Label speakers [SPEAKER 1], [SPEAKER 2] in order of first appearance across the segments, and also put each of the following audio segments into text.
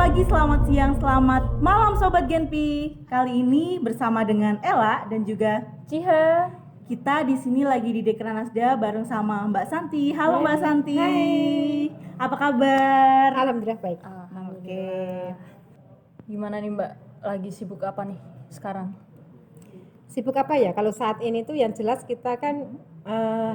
[SPEAKER 1] pagi, selamat siang, selamat malam Sobat Genpi. Kali ini bersama dengan Ella dan juga
[SPEAKER 2] Ciha.
[SPEAKER 1] Kita di sini lagi di Dekranasda bareng sama Mbak Santi. Halo Mbak Santi.
[SPEAKER 3] Hai.
[SPEAKER 1] Apa kabar?
[SPEAKER 3] Alhamdulillah baik.
[SPEAKER 1] Oke.
[SPEAKER 2] Gimana nih Mbak? Lagi sibuk apa nih sekarang?
[SPEAKER 3] Sibuk apa ya? Kalau saat ini tuh yang jelas kita kan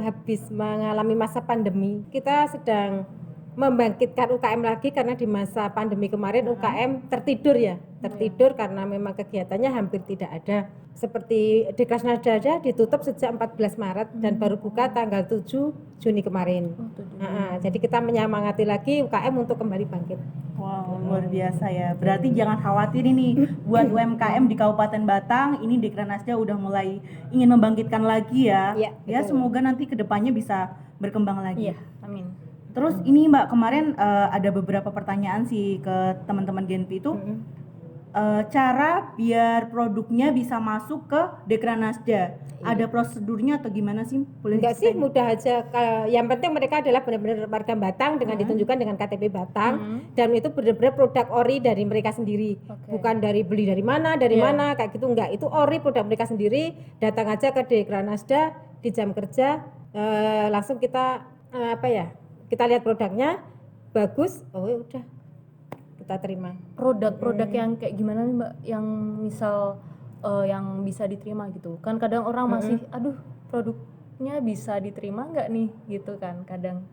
[SPEAKER 3] habis mengalami masa pandemi. Kita sedang membangkitkan UKM lagi karena di masa pandemi kemarin UKM tertidur ya. Tertidur karena memang kegiatannya hampir tidak ada. Seperti Dekranasda ditutup sejak 14 Maret dan baru buka tanggal 7 Juni kemarin. Jadi kita menyemangati lagi UKM untuk kembali bangkit.
[SPEAKER 1] Wow, luar biasa ya. Berarti jangan khawatir ini buat UMKM di Kabupaten Batang, ini Dekranasda udah mulai ingin membangkitkan lagi ya.
[SPEAKER 3] Iya,
[SPEAKER 1] Ya,
[SPEAKER 3] betul.
[SPEAKER 1] semoga nanti kedepannya bisa berkembang lagi.
[SPEAKER 2] Iya, amin.
[SPEAKER 1] Terus ini Mbak, kemarin ada beberapa pertanyaan sih ke teman-teman Genpi itu. Cara biar produknya bisa masuk ke Dekranasda. Ada prosedurnya atau gimana sih? Boleh
[SPEAKER 3] Enggak sih,
[SPEAKER 1] diceritain?
[SPEAKER 3] mudah aja. Yang penting mereka adalah benar-benar warga Batang dengan ditunjukkan dengan KTP Batang dan itu benar-benar produk ori dari mereka sendiri.
[SPEAKER 2] Oke.
[SPEAKER 3] Bukan dari beli dari mana kayak gitu enggak. Itu ori produk mereka sendiri. Datang aja ke Dekranasda di jam kerja langsung kita kita lihat produknya bagus. Oh ya udah. Kita terima.
[SPEAKER 2] Produk-produk yang kayak gimana nih Mbak? Yang misal yang bisa diterima gitu. Kan kadang orang masih, aduh produknya bisa diterima nggak nih gitu kan kadang.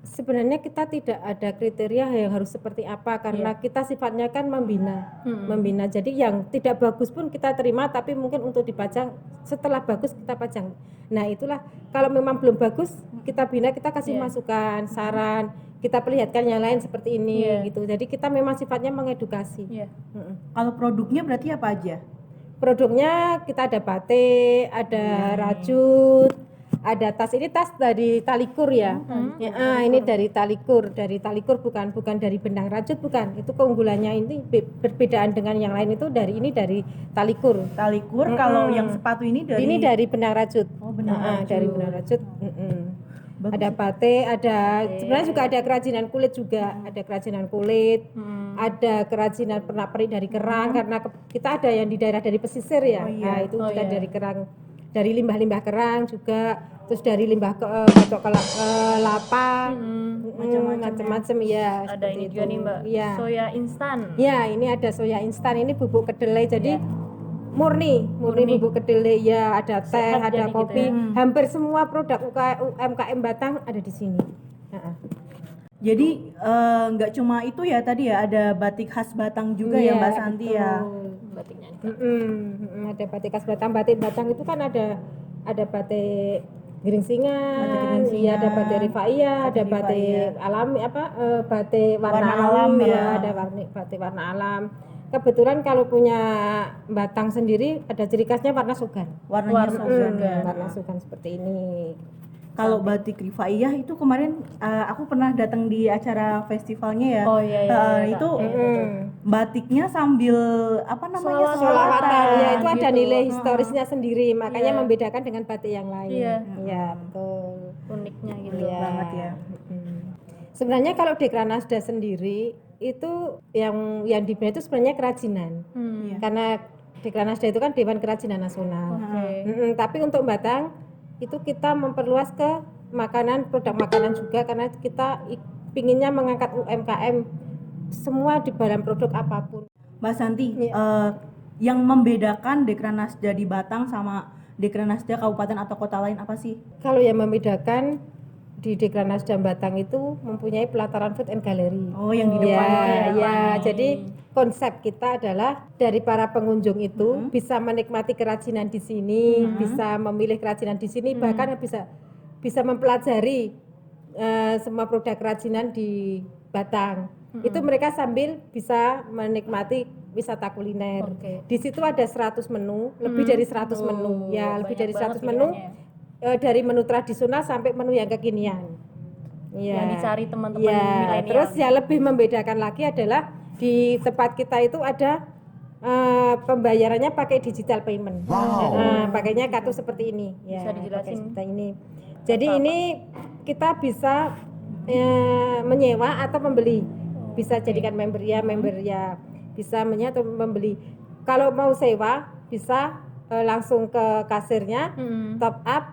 [SPEAKER 3] Sebenarnya kita tidak ada kriteria yang harus seperti apa karena kita sifatnya kan membina. Jadi yang tidak bagus pun kita terima, tapi mungkin untuk dipajang setelah bagus kita pajang. Nah itulah kalau memang belum bagus kita bina, kita kasih masukan, saran, kita perlihatkan yang lain seperti ini gitu. Jadi kita memang sifatnya mengedukasi.
[SPEAKER 2] Iya.
[SPEAKER 1] Kalau produknya berarti apa aja?
[SPEAKER 3] Produknya kita ada batik, ada rajut, ada tas. Ini tas dari Talikur ya. Ini dari Talikur bukan dari benang rajut bukan. Itu keunggulannya ini perbedaan dengan yang lain itu dari Talikur.
[SPEAKER 1] Talikur. Kalau yang sepatu ini dari
[SPEAKER 3] Ini dari benang rajut.
[SPEAKER 1] Oh, benang rajut.
[SPEAKER 3] Dari benang rajut.
[SPEAKER 1] Bagus
[SPEAKER 3] Ada batik, sebenarnya juga ada kerajinan kulit juga, ada kerajinan kulit, ada kerajinan pernak-pernik dari kerang karena kita ada yang di daerah dari pesisir ya. Nah, itu juga dari kerang, dari limbah-limbah kerang juga, terus dari limbah batok kelapa, macam-macam ya.
[SPEAKER 2] Ada
[SPEAKER 3] seperti
[SPEAKER 2] ini
[SPEAKER 3] itu.
[SPEAKER 2] juga nih Mbak.
[SPEAKER 3] Iya.
[SPEAKER 2] Soya instan.
[SPEAKER 3] Ya, ini ada soya instan, ini bubuk kedelai jadi murni bubuk kedelai ya, ada teh,
[SPEAKER 2] Sehat
[SPEAKER 3] ada
[SPEAKER 2] jadi
[SPEAKER 3] kopi,
[SPEAKER 2] gitu
[SPEAKER 3] hampir semua produk UMKM Batang ada di sini.
[SPEAKER 1] Jadi nggak cuma itu ya tadi ya, ada batik khas Batang juga ya Mbak Santi ya.
[SPEAKER 2] Batiknya nih.
[SPEAKER 3] Ada batik khas Batang. Batik Batang itu kan ada batik Geringsingan, iya ada batik Rifaiyah, ada batik alami batik warna alam ya, ada batik warna alam. Kebetulan kalau punya Batang sendiri ada ciri khasnya warna sugan.
[SPEAKER 1] Warnanya sugan.
[SPEAKER 3] Warna sugan seperti ini.
[SPEAKER 1] Kalau batik Rifaiyah itu kemarin aku pernah datang di acara festivalnya ya.
[SPEAKER 2] Oh iya.
[SPEAKER 1] Itu batiknya sambil
[SPEAKER 3] Solawatan ya, itu ada
[SPEAKER 2] gitu.
[SPEAKER 3] nilai historisnya sendiri, makanya membedakan dengan batik yang lain. Iya, betul.
[SPEAKER 2] Uniknya gitu.
[SPEAKER 3] Iya.
[SPEAKER 1] banget ya.
[SPEAKER 3] Sebenarnya kalau Dekranasda sendiri itu yang dibina itu sebenarnya kerajinan. Karena Dekranasda itu kan Dewan Kerajinan Nasional. Tapi untuk Batang itu kita memperluas ke produk makanan juga karena kita pinginnya mengangkat UMKM semua di dalam produk apapun.
[SPEAKER 1] Mbak Santi, yang membedakan Dekranasda di Batang sama Dekranasda kabupaten atau kota lain apa sih?
[SPEAKER 3] Kalau yang membedakan di Dekranasda Batang itu mempunyai pelataran food and gallery.
[SPEAKER 1] Oh, yang di depan.
[SPEAKER 3] Jadi konsep kita adalah dari para pengunjung itu bisa menikmati kerajinan di sini, bisa memilih kerajinan di sini, bahkan bisa mempelajari semua produk kerajinan di Batang. Itu mereka sambil bisa menikmati wisata kuliner. Di situ ada 100 menu, lebih dari 100 menu. Ya, lebih dari 100 menu. Dari menu tradisional sampai menu yang kekinian.
[SPEAKER 2] Yang dicari teman-teman milenial.
[SPEAKER 3] Terus yang lebih membedakan lagi adalah di tempat kita itu ada pembayarannya pakai digital payment. Pakainya kartu seperti ini.
[SPEAKER 2] Bisa dijelasin
[SPEAKER 3] seperti ini. Jadi ini kita bisa menyewa atau membeli. bisa jadikan member ya bisa atau membeli. Kalau mau sewa bisa langsung ke kasirnya, top up,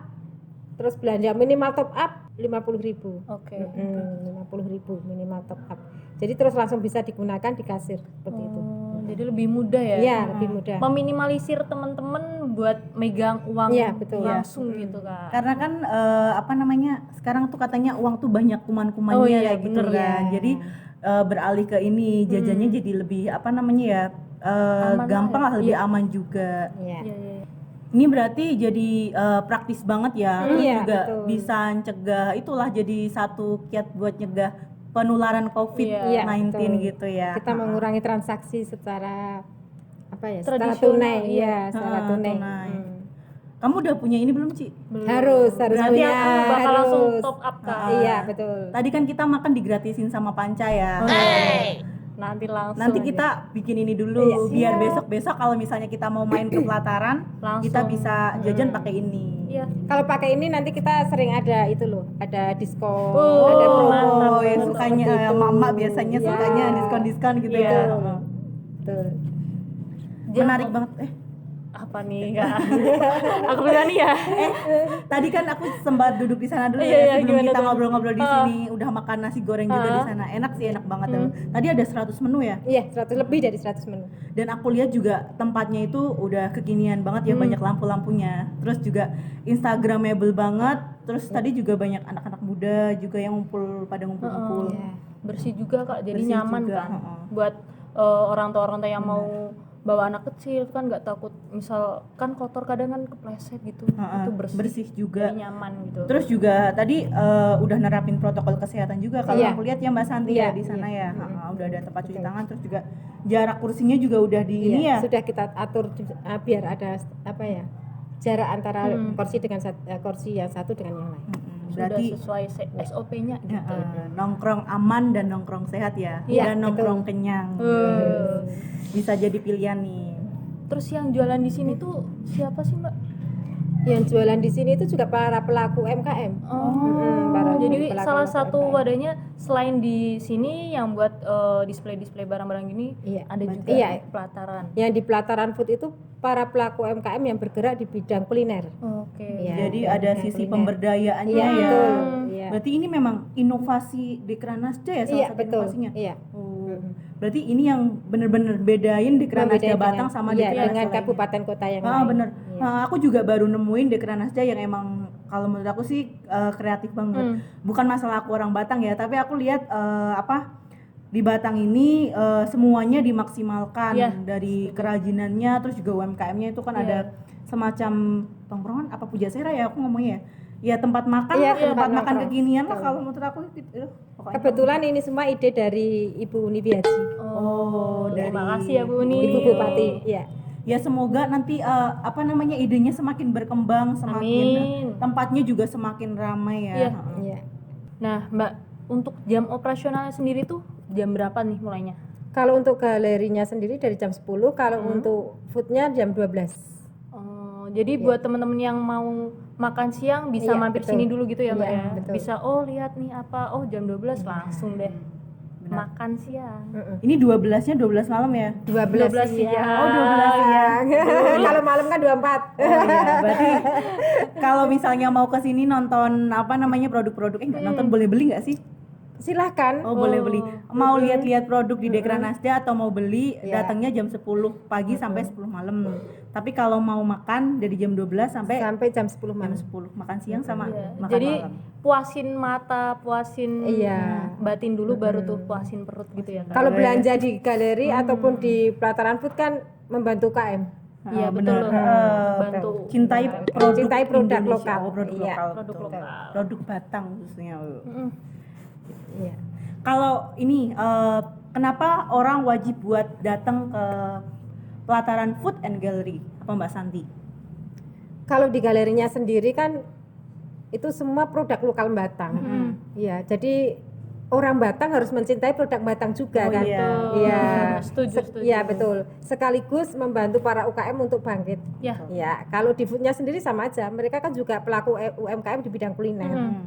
[SPEAKER 3] terus belanja minimal top up 50.000.
[SPEAKER 2] Oke.
[SPEAKER 3] 50.000 minimal top up. Jadi terus langsung bisa digunakan di kasir seperti itu.
[SPEAKER 2] Jadi lebih mudah ya.
[SPEAKER 3] Iya, lebih mudah.
[SPEAKER 2] Meminimalisir teman-teman buat megang uang
[SPEAKER 3] Iya, betul.
[SPEAKER 2] langsung gitu Kak.
[SPEAKER 1] Karena kan apa namanya sekarang tuh katanya uang tuh banyak kuman-kumannya
[SPEAKER 2] Oh iya,
[SPEAKER 1] kayak gitu
[SPEAKER 2] bener
[SPEAKER 1] kan.
[SPEAKER 3] ya.
[SPEAKER 1] Jadi beralih ke ini jajannya jadi lebih apa namanya ya
[SPEAKER 2] Aman
[SPEAKER 1] gampang
[SPEAKER 2] lah
[SPEAKER 1] lah,
[SPEAKER 2] ya.
[SPEAKER 1] lebih
[SPEAKER 2] Iya.
[SPEAKER 1] aman juga.
[SPEAKER 3] Iya.
[SPEAKER 2] Iya, iya.
[SPEAKER 1] Ini berarti jadi praktis banget ya. Terus
[SPEAKER 3] Iya,
[SPEAKER 1] juga
[SPEAKER 3] betul.
[SPEAKER 1] bisa cegah itulah jadi satu kiat buat nyegah penularan COVID-19
[SPEAKER 3] Iya, betul.
[SPEAKER 1] gitu ya.
[SPEAKER 3] Kita mengurangi transaksi secara apa ya? Secara
[SPEAKER 2] Tradisional,
[SPEAKER 3] tunai,
[SPEAKER 2] iya.
[SPEAKER 3] ya, secara tunai.
[SPEAKER 1] Tunai. Kamu udah punya ini belum, Ci?
[SPEAKER 2] Belum.
[SPEAKER 3] Harus
[SPEAKER 1] Berarti
[SPEAKER 3] punya.
[SPEAKER 2] aku bakal langsung
[SPEAKER 3] harus.
[SPEAKER 2] top up Kak.
[SPEAKER 3] Iya, betul.
[SPEAKER 1] Tadi kan kita makan digratisin sama Panca ya.
[SPEAKER 2] Nanti langsung
[SPEAKER 1] Nanti
[SPEAKER 2] aja.
[SPEAKER 1] kita bikin ini dulu
[SPEAKER 3] Iya,
[SPEAKER 1] biar
[SPEAKER 3] siap.
[SPEAKER 1] besok-besok kalau misalnya kita mau main ke pelataran
[SPEAKER 2] Langsung.
[SPEAKER 1] kita bisa jajan pakai ini.
[SPEAKER 2] Iya.
[SPEAKER 3] Kalau pakai ini nanti kita sering ada itu loh, ada diskon,
[SPEAKER 2] Oh,
[SPEAKER 3] ada promo.
[SPEAKER 1] Oh, ya
[SPEAKER 2] mantap.
[SPEAKER 1] sukanya
[SPEAKER 3] Seperti itu.
[SPEAKER 1] mama biasanya
[SPEAKER 3] Iya.
[SPEAKER 1] sukanya diskon-diskon gitu
[SPEAKER 2] Iya.
[SPEAKER 1] ya.
[SPEAKER 3] Betul.
[SPEAKER 1] Menarik banget.
[SPEAKER 2] Apa nih Kak? Aku berani ya.
[SPEAKER 1] Tadi kan aku sempat duduk di sana dulu
[SPEAKER 2] Iya,
[SPEAKER 1] ya
[SPEAKER 2] iya,
[SPEAKER 1] sebelum
[SPEAKER 2] gimana
[SPEAKER 1] kita
[SPEAKER 2] tuh?
[SPEAKER 1] ngobrol-ngobrol di sini, udah makan nasi goreng juga di sana. Enak sih, enak banget. Tadi ada 100 menu ya.
[SPEAKER 3] Iya, 100 lebih dari 100 menu.
[SPEAKER 1] Dan aku lihat juga tempatnya itu udah kekinian banget ya, banyak lampu-lampunya. Terus juga instagramable banget. Terus tadi juga banyak anak-anak muda juga yang pada ngumpul-ngumpul.
[SPEAKER 3] Iya.
[SPEAKER 2] Bersih juga Kak, jadi
[SPEAKER 1] Bersih
[SPEAKER 2] nyaman
[SPEAKER 1] juga,
[SPEAKER 2] kan.
[SPEAKER 1] heeh.
[SPEAKER 2] Buat orang tua yang mau bawa anak kecil kan nggak takut misal kan kotor kadang kan kepleset gitu.
[SPEAKER 1] Heeh,
[SPEAKER 2] Itu bersih.
[SPEAKER 1] bersih juga.
[SPEAKER 2] Jadi nyaman gitu.
[SPEAKER 1] Terus juga tadi udah nerapin protokol kesehatan juga kalau
[SPEAKER 3] Iya.
[SPEAKER 1] aku lihat ya Mbak Santi
[SPEAKER 3] Iya,
[SPEAKER 1] ya di sana
[SPEAKER 3] iya.
[SPEAKER 1] ya. Udah ada tempat cuci tangan, terus juga jarak kursinya juga udah di ini ya.
[SPEAKER 3] Sudah kita atur biar ada apa ya? Jarak antara kursi dengan kursi yang satu dengan yang lain.
[SPEAKER 1] Berarti
[SPEAKER 2] sudah sesuai SOP-nya gitu.
[SPEAKER 1] nongkrong aman dan nongkrong sehat ya.
[SPEAKER 3] Iya,
[SPEAKER 1] Dan nongkrong kenyang. Bisa jadi pilihan nih.
[SPEAKER 2] Terus yang jualan di sini tuh siapa sih Mbak?
[SPEAKER 3] Yang jualan di sini itu juga para pelaku UMKM. Para
[SPEAKER 2] Jadi
[SPEAKER 3] pelaku
[SPEAKER 2] salah satu
[SPEAKER 3] UMKM.
[SPEAKER 2] wadahnya selain di sini yang buat display-display barang-barang gini,
[SPEAKER 3] Iya,
[SPEAKER 2] ada juga
[SPEAKER 3] iya.
[SPEAKER 2] pelataran.
[SPEAKER 3] Yang di pelataran food itu para pelaku UMKM yang bergerak di bidang kuliner.
[SPEAKER 2] Oke.
[SPEAKER 3] Iya,
[SPEAKER 1] Jadi
[SPEAKER 3] dan
[SPEAKER 1] ada
[SPEAKER 3] bidang
[SPEAKER 1] sisi
[SPEAKER 3] kuliner.
[SPEAKER 1] pemberdayaannya
[SPEAKER 3] Iya,
[SPEAKER 1] ya.
[SPEAKER 3] betul. Iya.
[SPEAKER 1] Berarti ini memang inovasi Dekranasda ya, salah
[SPEAKER 3] Iya,
[SPEAKER 1] satu
[SPEAKER 3] betul.
[SPEAKER 1] inovasinya.
[SPEAKER 3] Iya.
[SPEAKER 1] Berarti ini yang bener-bener bedain Dekranasda
[SPEAKER 3] Membedakan
[SPEAKER 1] Batang
[SPEAKER 3] dengan-
[SPEAKER 1] sama
[SPEAKER 3] iya,
[SPEAKER 1] Dekranasda
[SPEAKER 3] dengan
[SPEAKER 1] lainnya.
[SPEAKER 3] kabupaten kota yang
[SPEAKER 1] Ah,
[SPEAKER 3] lain.
[SPEAKER 1] bener.
[SPEAKER 3] Iya.
[SPEAKER 1] Aku juga baru nemuin Dekranasda yang emang kalau menurut aku sih kreatif banget. Bukan masalah aku orang Batang ya, tapi aku lihat di Batang ini semuanya dimaksimalkan
[SPEAKER 2] Iya.
[SPEAKER 1] dari kerajinannya, terus juga UMKM-nya itu kan
[SPEAKER 2] Iya.
[SPEAKER 1] ada semacam tongkrongan apa pujasera ya aku ngomongnya ya. Ya tempat makan
[SPEAKER 3] Iya,
[SPEAKER 1] lah,
[SPEAKER 3] tempat
[SPEAKER 1] tempat makan
[SPEAKER 3] nongkrong.
[SPEAKER 1] kekinian lah
[SPEAKER 3] Betul.
[SPEAKER 1] kalau menurut aku pokoknya.
[SPEAKER 3] Kebetulan ini semua ide dari Ibu Univiaji,
[SPEAKER 1] Oh, dari
[SPEAKER 2] Terima kasih ya Bu Uni.
[SPEAKER 3] Ibu Bupati. Iya.
[SPEAKER 1] Ya semoga nanti idenya semakin berkembang, semakin
[SPEAKER 2] Amin.
[SPEAKER 1] tempatnya juga semakin ramai ya.
[SPEAKER 2] Iya.
[SPEAKER 1] Heeh.
[SPEAKER 3] Iya.
[SPEAKER 2] Nah, Mbak, untuk jam operasionalnya sendiri tuh jam berapa nih mulainya?
[SPEAKER 3] Kalau untuk galerinya sendiri dari jam 10, kalau untuk foodnya jam 12.
[SPEAKER 2] Oh, jadi buat teman-teman yang mau makan siang bisa
[SPEAKER 3] Iya,
[SPEAKER 2] mampir
[SPEAKER 3] betul.
[SPEAKER 2] sini dulu gitu ya Mbak
[SPEAKER 3] Iya,
[SPEAKER 2] ya?
[SPEAKER 3] betul.
[SPEAKER 2] Bisa lihat nih apa, jam 12 langsung deh makan siang.
[SPEAKER 1] Ini 12-nya 12 malam ya?
[SPEAKER 3] 12
[SPEAKER 2] siang.
[SPEAKER 3] siang.
[SPEAKER 1] Oh, 12 siang.
[SPEAKER 3] Kalau malam kan 24.
[SPEAKER 1] Oh iya, berarti kalau misalnya mau ke sini nonton produk-produk nonton boleh beli nggak sih?
[SPEAKER 3] Silahkan.
[SPEAKER 1] Oh, boleh beli. Mau lihat-lihat produk di Dekranasda atau mau beli datangnya jam 10 pagi sampai 10 malam. Tapi kalau mau makan dari jam 12 sampai
[SPEAKER 3] Sampai jam 10
[SPEAKER 1] jam
[SPEAKER 3] malam.
[SPEAKER 1] 10 makan siang sama
[SPEAKER 2] Iya.
[SPEAKER 1] makan
[SPEAKER 2] Jadi
[SPEAKER 1] malam.
[SPEAKER 2] puasin mata, puasin
[SPEAKER 3] Iya.
[SPEAKER 2] batin dulu baru tuh puasin perut gitu ya Kak.
[SPEAKER 3] Kalau belanja di galeri ataupun di pelataran food kan membantu KM.
[SPEAKER 2] Iya
[SPEAKER 1] benar.
[SPEAKER 2] betul. Bantu
[SPEAKER 1] Cintai produk
[SPEAKER 3] Cintai produk
[SPEAKER 1] Indonesia.
[SPEAKER 3] lokal.
[SPEAKER 1] Oh, produk
[SPEAKER 3] Iya.
[SPEAKER 1] lokal.
[SPEAKER 2] produk
[SPEAKER 1] betul.
[SPEAKER 2] lokal.
[SPEAKER 1] Produk Batang khususnya.
[SPEAKER 2] Mm-mm.
[SPEAKER 3] Iya.
[SPEAKER 1] Kalau ini kenapa orang wajib buat datang ke pelataran Food and Gallery? Apa Mbak Santi?
[SPEAKER 3] Kalau di galerinya sendiri kan itu semua produk lokal Batang. Iya, jadi orang Batang harus mencintai produk Batang juga
[SPEAKER 1] Oh,
[SPEAKER 3] kan.
[SPEAKER 1] iya.
[SPEAKER 3] Iya.
[SPEAKER 2] Setuju.
[SPEAKER 3] Iya betul. Sekaligus membantu para UKM untuk bangkit.
[SPEAKER 2] Ya.
[SPEAKER 3] Ya, kalau di foodnya sendiri sama aja. Mereka kan juga pelaku UMKM di bidang kuliner.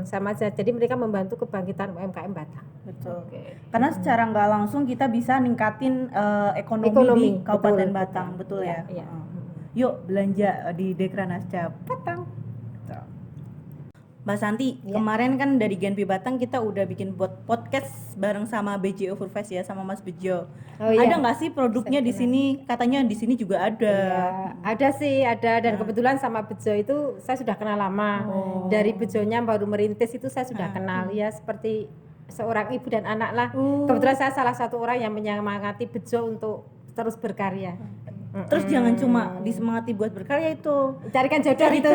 [SPEAKER 3] Sama aja. Jadi mereka membantu kebangkitan UMKM Batang.
[SPEAKER 1] Betul.
[SPEAKER 2] Oke.
[SPEAKER 1] Karena secara nggak langsung kita bisa ningkatin ekonomi di Kabupaten Batang, betul ya?
[SPEAKER 3] Iya.
[SPEAKER 1] Yuk belanja di Dekranasda Batang. Mbak Santi, kemarin kan dari Genpi Batang kita udah bikin podcast bareng sama BJO Foodfest ya, sama Mas Bejo.
[SPEAKER 3] Oh, iya.
[SPEAKER 1] Ada nggak sih produknya di sini? Katanya di sini juga ada.
[SPEAKER 3] Ya, ada sih, ada, dan kebetulan sama Bejo itu saya sudah kenal lama. Dari Bejonya baru merintis itu saya sudah kenal, ya seperti seorang ibu dan anak lah. Kebetulan saya salah satu orang yang menyemangati Bejo untuk terus berkarya.
[SPEAKER 1] Terus jangan cuma disemangati buat berkarya itu.
[SPEAKER 3] Carikan jodoh itu.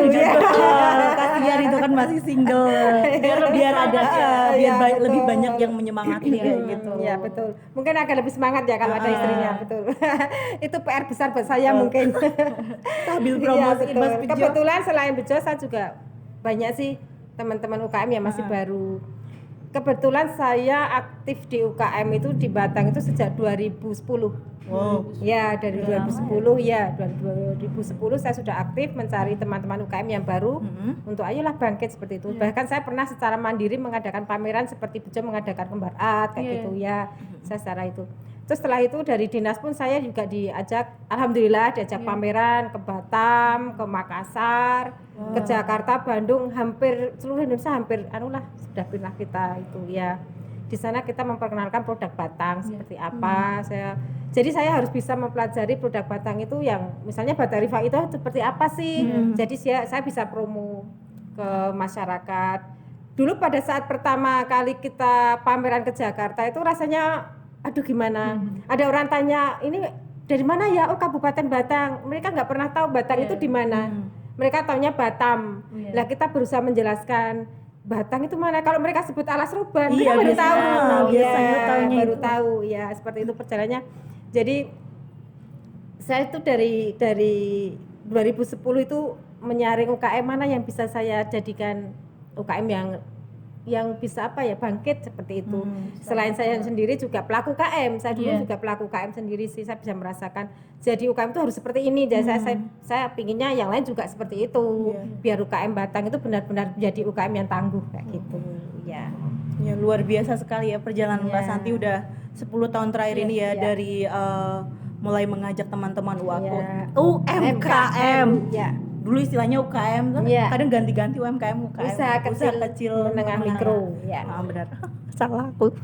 [SPEAKER 1] Kasihan itu kan masih single. Biar ada lebih banyak yang menyemangati gitu.
[SPEAKER 3] Ya betul. Mungkin agak lebih semangat ya kalau ada istrinya, betul. Itu PR besar buat saya mungkin.
[SPEAKER 1] Sambil
[SPEAKER 3] Iya,
[SPEAKER 1] promosiin
[SPEAKER 3] betul.
[SPEAKER 1] Mas Bejo.
[SPEAKER 3] Kebetulan selain Bejo saya juga banyak sih teman-teman UKM yang masih baru. Kebetulan saya aktif di UKM itu di Batang itu sejak 2010.
[SPEAKER 1] Wow.
[SPEAKER 3] Ya, dari 2010 ya, 2010 saya sudah aktif mencari teman-teman UKM yang baru untuk ayolah bangkit seperti itu. Bahkan saya pernah secara mandiri mengadakan pameran seperti Bejo mengadakan kembar art kayak gitu ya. Saya secara itu. Terus setelah itu dari dinas pun saya juga diajak, alhamdulillah diajak pameran ke Batam, ke Makassar, ke Jakarta, Bandung, hampir seluruh Indonesia hampir sudah pernah kita itu ya. Di sana kita memperkenalkan produk Batang seperti apa. Jadi saya harus bisa mempelajari produk Batang itu yang misalnya Bata Rifa itu seperti apa sih. Jadi saya bisa promo ke masyarakat. Dulu pada saat pertama kali kita pameran ke Jakarta itu rasanya aduh gimana. Ada orang tanya, ini dari mana ya? Oh, Kabupaten Batang. Mereka nggak pernah tahu Batang itu di mana. Mereka taunya Batam. Lah kita berusaha menjelaskan Batang itu mana. Kalau mereka sebut Alas Ruban,
[SPEAKER 1] Iya,
[SPEAKER 3] mereka baru tahu.
[SPEAKER 1] biasanya taunya
[SPEAKER 3] baru
[SPEAKER 1] itu.
[SPEAKER 3] tahu ya, seperti itu perjalanannya. Jadi saya itu dari 2010 itu menyaring UKM mana yang bisa saya jadikan UKM yang bisa bangkit seperti itu. Selain saya sendiri juga pelaku UKM, saya dulu juga pelaku UKM sendiri sih, saya bisa merasakan jadi UKM itu harus seperti ini. Jadi saya pinginnya yang lain juga seperti itu, biar UKM Batang itu benar-benar menjadi UKM yang tangguh kayak gitu. Ya.
[SPEAKER 1] Ya luar biasa sekali ya perjalanan Mbak Santi udah 10 tahun terakhir ini ya dari mulai mengajak teman-teman UMKM.
[SPEAKER 3] Ya.
[SPEAKER 1] Dulu istilahnya UKM kan kadang ganti-ganti UMKM
[SPEAKER 3] Usaha kecil menengah mikro. Ya.
[SPEAKER 1] Benar. Salah aku.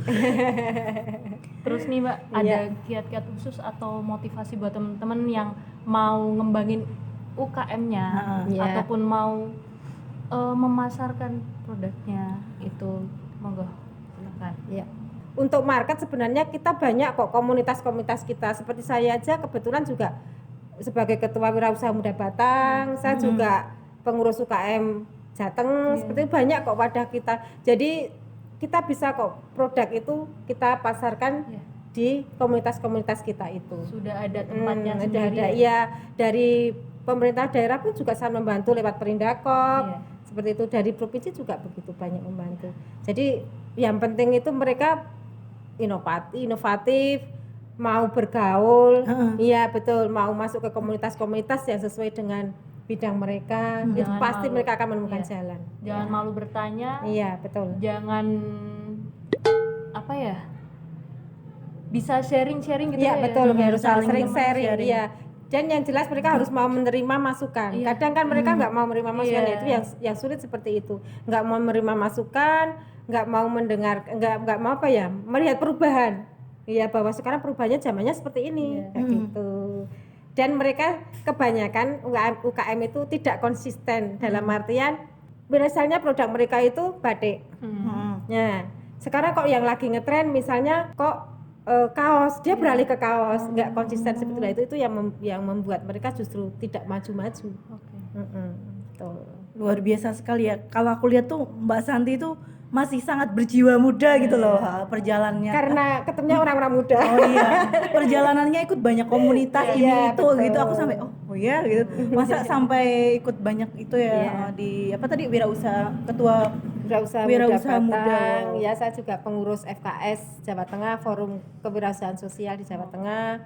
[SPEAKER 2] Terus nih Mbak, ada kiat-kiat khusus atau motivasi buat teman-teman yang mau ngembangin UKM-nya ataupun mau memasarkan produknya itu, monggo silakan.
[SPEAKER 3] Ya. Untuk market sebenarnya kita banyak kok komunitas-komunitas kita. Seperti saya aja kebetulan juga sebagai Ketua Wirausaha Muda Batang, saya juga pengurus UKM Jateng, seperti itu banyak kok wadah kita. Jadi kita bisa kok produk itu kita pasarkan di komunitas-komunitas kita itu.
[SPEAKER 2] Sudah ada tempatnya
[SPEAKER 3] Ada,
[SPEAKER 2] sendiri.
[SPEAKER 3] ya dari pemerintah daerah pun juga sangat membantu lewat Perindakop. Seperti itu dari provinsi juga begitu banyak membantu. Jadi yang penting itu mereka inovatif, mau bergaul, iya betul, mau masuk ke komunitas-komunitas yang sesuai dengan bidang mereka, itu pasti mereka akan menemukan jalan.
[SPEAKER 2] Jangan malu bertanya.
[SPEAKER 3] Iya betul.
[SPEAKER 2] Jangan bisa sharing-sharing gitu
[SPEAKER 3] Iya betul, harus sering sharing.
[SPEAKER 1] sharing.
[SPEAKER 3] Iya. Dan yang jelas mereka harus mau menerima masukan. Kadang kan mereka nggak mau menerima masukan, itu yang sulit seperti itu. Nggak mau menerima masukan, nggak mau mendengar, nggak mau melihat perubahan. Iya, bahwa sekarang perubahannya zamannya seperti ini, kayak gitu. Dan mereka kebanyakan UKM itu tidak konsisten dalam artian biasanya produk mereka itu batik. Nah, sekarang kok yang lagi ngetren misalnya kok kaos, dia beralih ke kaos, nggak konsisten seperti itu yang membuat mereka justru tidak maju-maju. Betul.
[SPEAKER 1] Luar biasa sekali ya. Kalau aku lihat tuh Mbak Santi itu masih sangat berjiwa muda gitu loh perjalanannya.
[SPEAKER 3] Karena ketemunya orang-orang muda.
[SPEAKER 1] Oh iya, perjalanannya ikut banyak komunitas ini itu
[SPEAKER 3] betul.
[SPEAKER 1] gitu. Aku sampai oh iya gitu. Masa sampai ikut banyak itu ya di apa tadi wirausaha ketua Wirausaha
[SPEAKER 3] Muda
[SPEAKER 1] Muda.
[SPEAKER 3] Batang. Ya, saya juga pengurus FKS Jawa Tengah, Forum Kewirausahaan Sosial di Jawa Tengah.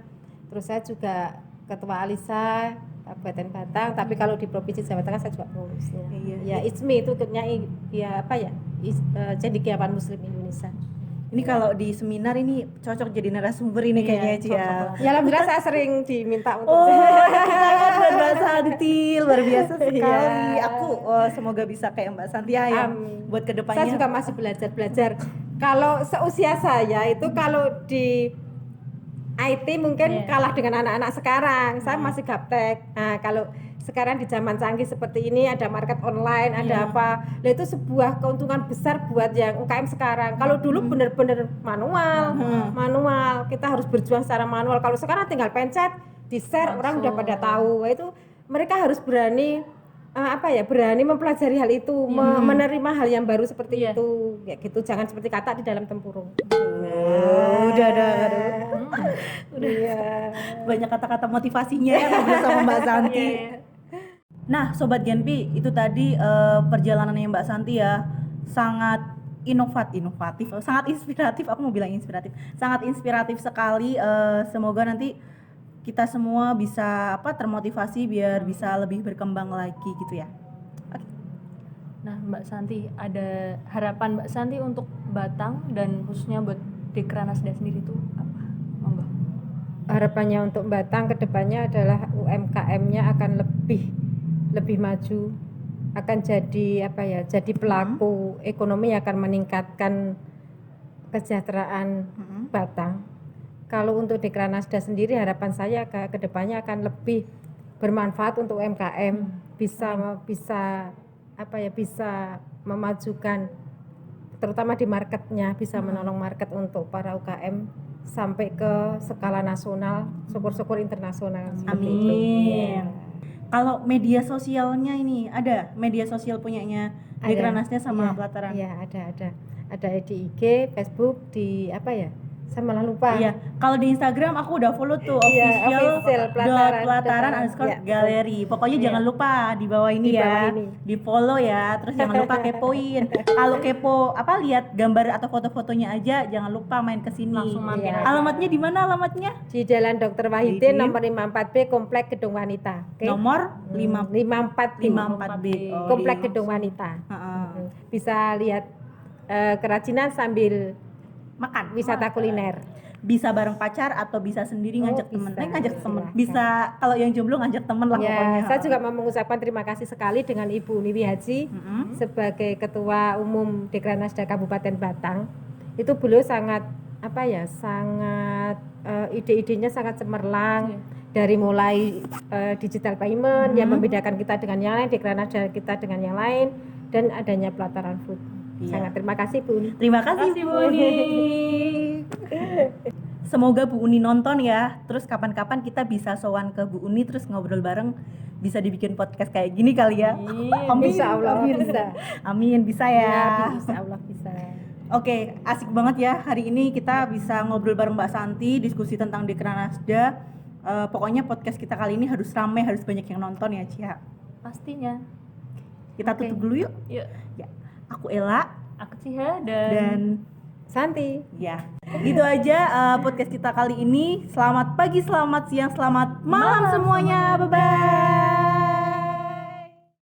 [SPEAKER 3] Terus saya juga ketua Alisa Kabupaten Batang, tapi kalau di Provinsi Jawa Tengah saya juga pengurusnya.
[SPEAKER 1] Iya.
[SPEAKER 3] Ya, ISMI itu ya apa ya? Cendekiawan Muslim Indonesia.
[SPEAKER 1] Ini kalau di seminar ini cocok jadi narasumber ini
[SPEAKER 2] Iya,
[SPEAKER 1] kayaknya Ci
[SPEAKER 2] cocok
[SPEAKER 1] ya.
[SPEAKER 2] banget.
[SPEAKER 3] Ya, alhamdulillah saya sering diminta untuk
[SPEAKER 1] Oh, dan Mbak Santi luar biasa sekali.
[SPEAKER 3] Iya.
[SPEAKER 1] Aku semoga bisa kayak Mbak Santi ya yang
[SPEAKER 3] Amin.
[SPEAKER 1] buat kedepannya.
[SPEAKER 3] Saya juga masih belajar. Kalau seusia saya itu kalau di IT mungkin kalah dengan anak-anak sekarang. Saya masih gaptek. Nah, kalau sekarang di zaman canggih seperti ini ada market online, ada apa. Nah, itu sebuah keuntungan besar buat yang UKM sekarang. Kalau dulu benar-benar manual. Kita harus berjuang secara manual. Kalau sekarang tinggal pencet, di-share, orang udah pada tahu. Nah, itu mereka harus berani berani mempelajari hal itu, menerima hal yang baru seperti itu. Kayak gitu, jangan seperti kata di dalam tempurung.
[SPEAKER 1] Udah ada.
[SPEAKER 3] Iya.
[SPEAKER 1] Banyak kata-kata motivasinya ya ngobrol sama Mbak Santi. Nah, Sobat Genpi, itu tadi perjalanannya Mbak Santi ya sangat inovatif, sangat inspiratif. Aku mau bilang inspiratif, sangat inspiratif sekali. Semoga nanti kita semua bisa termotivasi biar bisa lebih berkembang lagi gitu ya. Oke.
[SPEAKER 2] Nah, Mbak Santi, ada harapan Mbak Santi untuk Batang dan khususnya buat Dekranasda sendiri itu apa? Monggo.
[SPEAKER 3] Harapannya untuk Batang ke depannya adalah UMKM-nya akan lebih maju, akan jadi jadi pelaku ekonomi yang akan meningkatkan kesejahteraan Batang. Kalau untuk Dekranasda sendiri harapan saya ke depannya akan lebih bermanfaat untuk UMKM, bisa memajukan terutama di marketnya, bisa menolong market untuk para UKM sampai ke skala nasional, syukur-syukur internasional.
[SPEAKER 1] Amin. Kalau media sosialnya ini ada media sosial punyanya Dekranasda sama Pelataran.
[SPEAKER 3] Iya, ada di IG, Facebook, di saya malah lupa.
[SPEAKER 1] Iya, kalau di Instagram aku udah follow tuh
[SPEAKER 3] official
[SPEAKER 1] Pelataran _ galeri. Pokoknya jangan lupa di bawah ini di follow ya. Terus jangan lupa kepoin. Kalau kepo lihat gambar atau foto-fotonya aja, jangan lupa main ke sini.
[SPEAKER 2] Langsung mampir aja.
[SPEAKER 1] Alamatnya di mana alamatnya?
[SPEAKER 3] Di Jalan Dr. Wahidin nomor 54B Komplek Gedung Wanita.
[SPEAKER 1] Nomor 54B.
[SPEAKER 3] Komplek Gedung Wanita. Bisa lihat kerajinan sambil
[SPEAKER 1] makan,
[SPEAKER 3] wisata kuliner.
[SPEAKER 1] Bisa bareng pacar atau bisa sendiri ngajak temen. Ngajak temen.
[SPEAKER 3] Silakan.
[SPEAKER 1] Bisa kalau yang jomblo ngajak temen lah pokoknya.
[SPEAKER 3] Saya juga mau mengucapkan terima kasih sekali dengan Ibu Niwi Haji sebagai Ketua Umum Dekranasda Kabupaten Batang. Itu beliau sangat ide-idenya sangat cemerlang. Dari mulai digital payment yang membedakan kita dengan yang lain, Dekranasda kita dengan yang lain, dan adanya Pelataran Food. Sangat terima kasih Bu Uni.
[SPEAKER 1] Terima kasih Bu Uni. Semoga Bu Uni nonton ya. Terus kapan-kapan kita bisa sowan ke Bu Uni terus ngobrol bareng, bisa dibikin podcast kayak gini kali ya. Amin.
[SPEAKER 3] Insya Allah bisa.
[SPEAKER 1] Amin, bisa ya.
[SPEAKER 3] Insya Allah bisa.
[SPEAKER 1] Oke, asik banget ya hari ini kita bisa ngobrol bareng Mbak Santi, diskusi tentang Dekranasda. Pokoknya podcast kita kali ini harus ramai, harus banyak yang nonton ya Cia.
[SPEAKER 2] Pastinya.
[SPEAKER 1] Kita tutup dulu yuk.
[SPEAKER 2] Yuk.
[SPEAKER 1] Ya. Aku Ella,
[SPEAKER 2] Aku Ciha dan
[SPEAKER 1] dan
[SPEAKER 3] Santi.
[SPEAKER 1] ya, gitu aja podcast kita kali ini. Selamat pagi, selamat siang, selamat malam semuanya. Bye-bye.